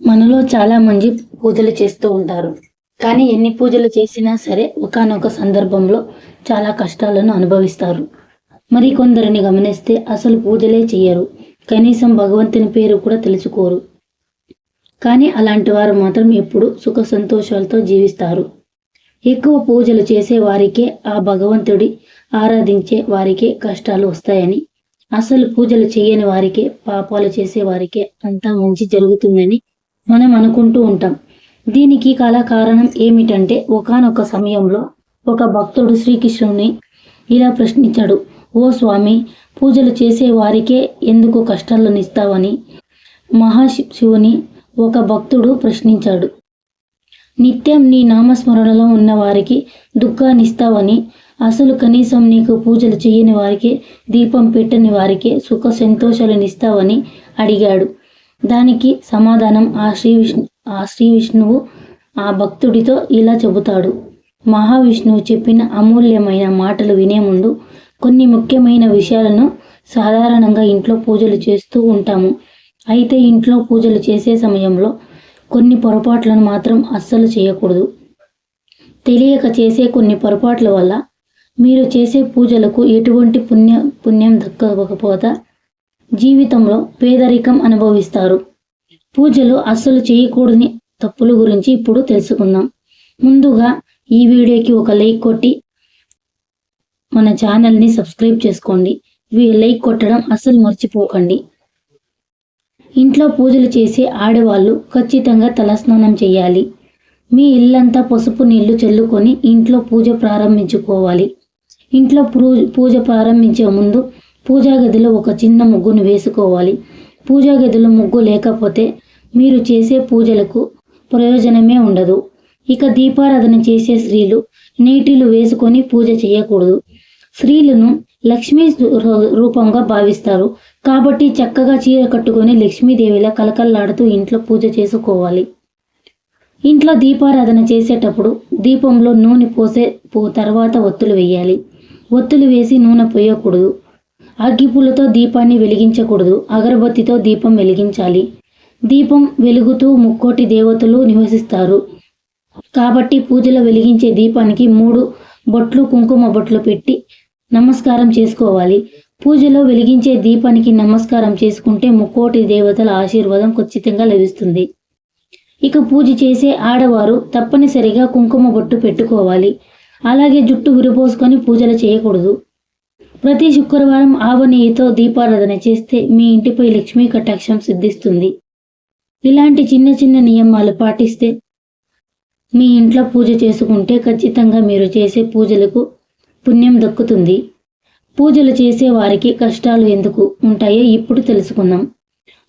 మనలో చాలా మంది పూజలు చేస్తూ ఉంటారు. కానీ ఎన్ని పూజలు చేసినా సరే ఒకానొక సందర్భంలో చాలా కష్టాలను అనుభవిస్తారు. మరి కొందరిని గమనిస్తే అసలు పూజలే చెయ్యరు. కనీసం భగవంతుని పేరు కూడా తెలుసుకోరు. కానీ అలాంటి వారు మాత్రం ఎప్పుడు సుఖ సంతోషాలతో జీవిస్తారు. ఎక్కువ పూజలు చేసే వారికే, ఆ భగవంతుడి ఆరాధించే వారికే కష్టాలు వస్తాయని, అసలు పూజలు చేయని వారికే, పాపాలు చేసే వారికే అంతా మంచి జరుగుతుందని మనం అనుకుంటూ ఉంటాం. దీనికి కారణం ఏమిటంటే, ఒకానొక సమయంలో ఒక భక్తుడు శ్రీకృష్ణుని ఇలా ప్రశ్నించాడు. ఓ స్వామి, పూజలు చేసే వారికే ఎందుకు కష్టాలను ఇస్తావని మహాశివుని ఒక భక్తుడు ప్రశ్నించాడు. నిత్యం నీ నామస్మరణలో ఉన్న వారికి దుఃఖాన్నిస్తావని, అసలు కనీసం నీకు పూజలు చేయని వారికి, దీపం పెట్టని వారికి సుఖ సంతోషాలను ఇస్తావని అడిగాడు. దానికి సమాధానం ఆ శ్రీ విష్ణువు ఆ భక్తుడితో ఇలా చెబుతాడు. మహావిష్ణువు చెప్పిన అమూల్యమైన మాటలు వినే ముందు కొన్ని ముఖ్యమైన విషయాలను సాధారణంగా ఇంట్లో పూజలు చేస్తూ ఉంటాము. అయితే ఇంట్లో పూజలు చేసే సమయంలో కొన్ని పొరపాట్లను మాత్రం అస్సలు చేయకూడదు. తెలియక చేసే కొన్ని పొరపాట్ల వల్ల మీరు చేసే పూజలకు ఎటువంటి పుణ్యం దక్కకపోతే జీవితంలో పేదరికం అనుభవిస్తారు. పూజలు అస్సలు చేయకూడని తప్పుల గురించి ఇప్పుడు తెలుసుకుందాం. ముందుగా ఈ వీడియోకి ఒక లైక్ కొట్టి మన ఛానల్ని సబ్స్క్రైబ్ చేసుకోండి. లైక్ కొట్టడం అస్సలు మర్చిపోకండి. ఇంట్లో పూజలు చేసే ఆడవాళ్ళు ఖచ్చితంగా తలస్నానం చేయాలి. మీ ఇల్లంతా పసుపు నీళ్లు చల్లుకొని ఇంట్లో పూజ ప్రారంభించుకోవాలి. ఇంట్లో పూజ ప్రారంభించే ముందు పూజా గదిలో ఒక చిన్న ముగ్గును వేసుకోవాలి. పూజా గదిలో ముగ్గు లేకపోతే మీరు చేసే పూజలకు ప్రయోజనమే ఉండదు. ఇక దీపారాధన చేసే స్త్రీలు నీటిలు వేసుకొని పూజ చేయకూడదు. స్త్రీలను లక్ష్మీ రూపంగా భావిస్తారు. కాబట్టి చక్కగా చీర కట్టుకొని లక్ష్మీదేవిలా కలకల్లాడుతూ ఇంట్లో పూజ చేసుకోవాలి. ఇంట్లో దీపారాధన చేసేటప్పుడు దీపంలో నూనె పోసే తర్వాత ఒత్తులు వేయాలి. ఒత్తులు వేసి నూనె పోయకూడదు. అగ్గిపుల్లతో దీపాన్ని వెలిగించకూడదు. అగరబత్తితో దీపం వెలిగించాలి. దీపం వెలుగుతూ ముక్కోటి దేవతలు నివసిస్తారు. కాబట్టి పూజలో వెలిగించే దీపానికి 3 బొట్లు కుంకుమ బొట్లు పెట్టి నమస్కారం చేసుకోవాలి. పూజలో వెలిగించే దీపానికి నమస్కారం చేసుకుంటే ముక్కోటి దేవతల ఆశీర్వాదం ఖచ్చితంగా లభిస్తుంది. ఇక పూజ చేసే ఆడవారు తప్పనిసరిగా కుంకుమ బొట్టు పెట్టుకోవాలి. అలాగే జుట్టు విరపోసుకొని పూజలు చేయకూడదు. ప్రతి శుక్రవారం ఆవ నెయ్యితో దీపారాధన చేస్తే మీ ఇంటిపై లక్ష్మీ కటాక్షం సిద్ధిస్తుంది. ఇలాంటి చిన్న చిన్న నియమాలు పాటిస్తే మీ ఇంట్లో పూజ చేసుకుంటే ఖచ్చితంగా మీరు చేసే పూజలకు పుణ్యం దక్కుతుంది. పూజలు చేసే వారికి కష్టాలు ఎందుకు ఉంటాయో ఇప్పుడు తెలుసుకుందాం.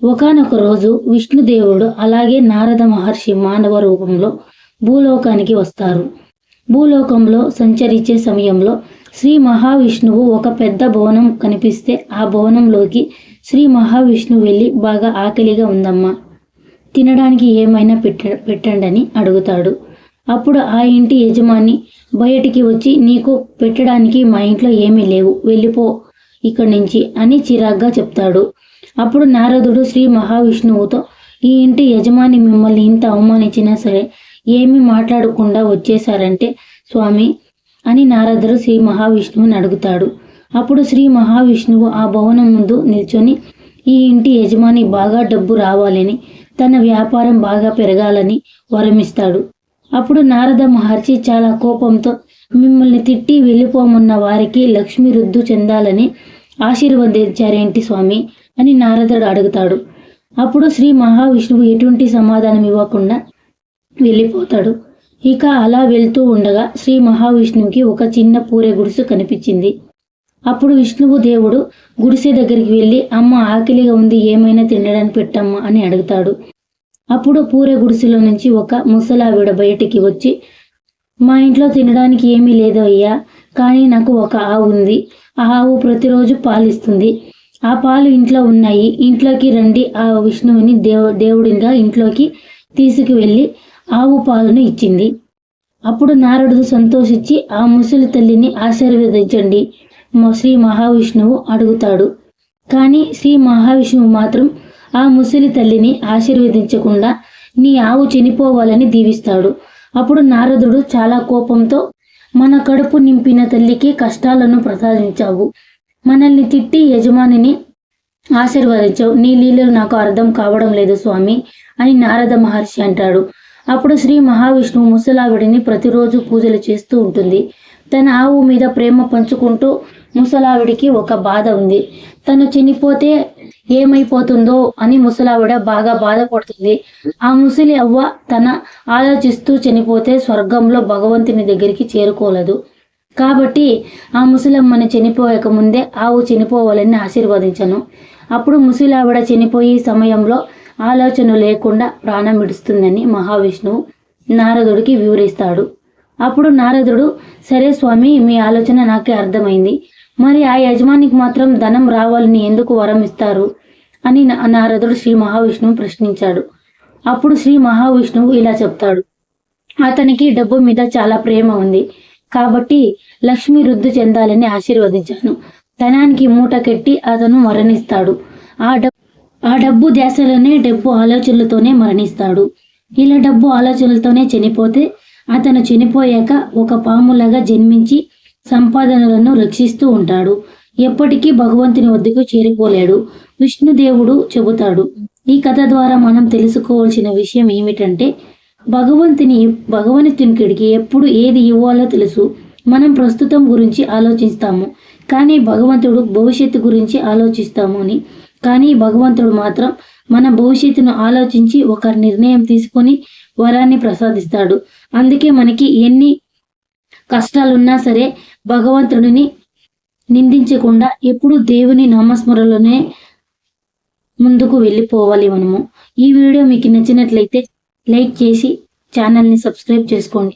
ఒకానొక రోజు విష్ణుదేవుడు అలాగే నారద మహర్షి మానవ రూపంలో భూలోకానికి వస్తారు. భూలోకంలో సంచరించే సమయంలో శ్రీ మహావిష్ణువు ఒక పెద్ద భవనం కనిపిస్తే ఆ భవనంలోకి శ్రీ మహావిష్ణువు వెళ్ళి, బాగా ఆకలిగా ఉందమ్మా, తినడానికి ఏమైనా పెట్టండి అని అడుగుతాడు. అప్పుడు ఆ ఇంటి యజమాని బయటికి వచ్చి, నీకు పెట్టడానికి మా ఇంట్లో ఏమీ లేవు, వెళ్ళిపో ఇక్కడి నుంచి అని చిరాగ్గా చెప్తాడు. అప్పుడు నారదుడు శ్రీ మహావిష్ణువుతో, ఈ ఇంటి యజమాని మిమ్మల్ని ఇంత అవమానించినా సరే ఏమీ మాట్లాడకుండా వచ్చేశారంటే స్వామి అని నారదుడు శ్రీ మహావిష్ణువుని అడుగుతాడు. అప్పుడు శ్రీ మహావిష్ణువు ఆ భవనం ముందు నిల్చొని, ఈ ఇంటి యజమాని బాగా డబ్బు రావాలని, తన వ్యాపారం బాగా పెరగాలని వరమిస్తాడు. అప్పుడు నారద మహర్షి చాలా కోపంతో, మిమ్మల్ని తిట్టి వెళ్ళిపోమన్న వారికి లక్ష్మి వృద్ధి చెందాలని ఆశీర్వదించారేంటి స్వామి అని నారదుడు అడుగుతాడు. అప్పుడు శ్రీ మహావిష్ణువు ఎటువంటి సమాధానం ఇవ్వకుండా వెళ్ళిపోతాడు. ఇక అలా వెళ్తూ ఉండగా శ్రీ మహావిష్ణువుకి ఒక చిన్న పూరె గుడిసె కనిపించింది. అప్పుడు విష్ణువు దేవుడు గుడిసె దగ్గరికి వెళ్ళి, అమ్మ ఆకలిగా ఉంది, ఏమైనా తినడానికి పెట్టమ్మా అని అడుగుతాడు. అప్పుడు పూరె గుడిసెలో నుంచి ఒక ముసలావిడ బయటికి వచ్చి, మా ఇంట్లో తినడానికి ఏమీ లేదు అయ్యా, కానీ నాకు ఒక ఆవు ఉంది. ఆ ఆవు ప్రతిరోజు పాలిస్తుంది. ఆ పాలు ఇంట్లో ఉన్నాయి, ఇంట్లోకి రండి. ఆ విష్ణువుని దేవుడిగా ఇంట్లోకి తీసుకువెళ్ళి ఆవు పాలను ఇచ్చింది. అప్పుడు నారదుడు సంతోషించి, ఆ ముసలి తల్లిని ఆశీర్వదించండి శ్రీ మహావిష్ణువు అడుగుతాడు. కానీ శ్రీ మహావిష్ణువు మాత్రం ఆ ముసలి తల్లిని ఆశీర్వదించకుండా నీ ఆవు చనిపోవాలని దీవిస్తాడు. అప్పుడు నారదుడు చాలా కోపంతో, మన కడుపు నింపిన తల్లికి కష్టాలను ప్రసాదించావు, మనల్ని తిట్టి యజమానిని ఆశీర్వదించావు, నీ లీలలు నాకు అర్థం కావడం లేదు స్వామి అని నారద మహర్షి అంటాడు. అప్పుడు శ్రీ మహావిష్ణువు ముసలావిడిని ప్రతిరోజు పూజలు చేస్తూ ఉంటుంది. తన ఆవు మీద ప్రేమ పంచుకుంటూ ముసలావిడికి ఒక బాధ ఉంది. తను చనిపోతే ఏమైపోతుందో అని ముసలావిడ బాగా బాధపడుతుంది. ఆ ముసలి అవ్వ తన ఆలోచిస్తూ చనిపోతే స్వర్గంలో భగవంతుని దగ్గరికి చేరుకోలేదు. కాబట్టి ఆ ముసలమ్మని చనిపోయక ముందే ఆవు చనిపోవాలని ఆశీర్వదించను. అప్పుడు ముసలావిడ చనిపోయే సమయంలో ఆలోచన లేకుండా ప్రాణం విడుస్తుందని మహావిష్ణువు నారదుడికి వివరిస్తాడు. అప్పుడు నారదుడు, సరే స్వామి, మీ ఆలోచన నాకే అర్థమైంది. మరి ఆ యజమానికి మాత్రం ధనం రావాలని ఎందుకు వరం ఇస్తారు అని నారదుడు శ్రీ మహావిష్ణువు ప్రశ్నించాడు. అప్పుడు శ్రీ మహావిష్ణువు ఇలా చెప్తాడు, అతనికి డబ్బు మీద చాలా ప్రేమ ఉంది కాబట్టి లక్ష్మి వృద్ధి చెందాలని ఆశీర్వదించాను. ధనానికి మూట కట్టి అతను మరణిస్తాడు. ఆ డబ్బు ధ్యాసలోనే, డబ్బు ఆలోచనలతోనే మరణిస్తాడు. ఇలా డబ్బు ఆలోచనలతోనే చనిపోతే అతను చనిపోయాక ఒక పాములాగా జన్మించి సంపాదనలను రక్షిస్తూ ఉంటాడు. ఎప్పటికీ భగవంతుని వద్దకు చేరుకోలేడు. విష్ణుదేవుడు చెబుతాడు. ఈ కథ ద్వారా మనం తెలుసుకోవాల్సిన విషయం ఏమిటంటే, భగవంతునికి ఎప్పుడు ఏది ఇవ్వాలో తెలుసు. మనం ప్రస్తుతం గురించి ఆలోచిస్తాము, కానీ భగవంతుడు భవిష్యత్తు గురించి ఆలోచిస్తాము అని. కానీ భగవంతుడు మాత్రం మన భవిష్యత్తును ఆలోచించి ఒక నిర్ణయం తీసుకొని వరాన్ని ప్రసాదిస్తాడు. అందుకే మనకి ఎన్ని కష్టాలున్నా సరే భగవంతుడిని నిందించకుండా ఎప్పుడు దేవుని నామస్మరణలోనే ముందుకు వెళ్ళిపోవాలి మనము. ఈ వీడియో మీకు నచ్చినట్లయితే లైక్ చేసి ఛానల్ని సబ్స్క్రైబ్ చేసుకోండి.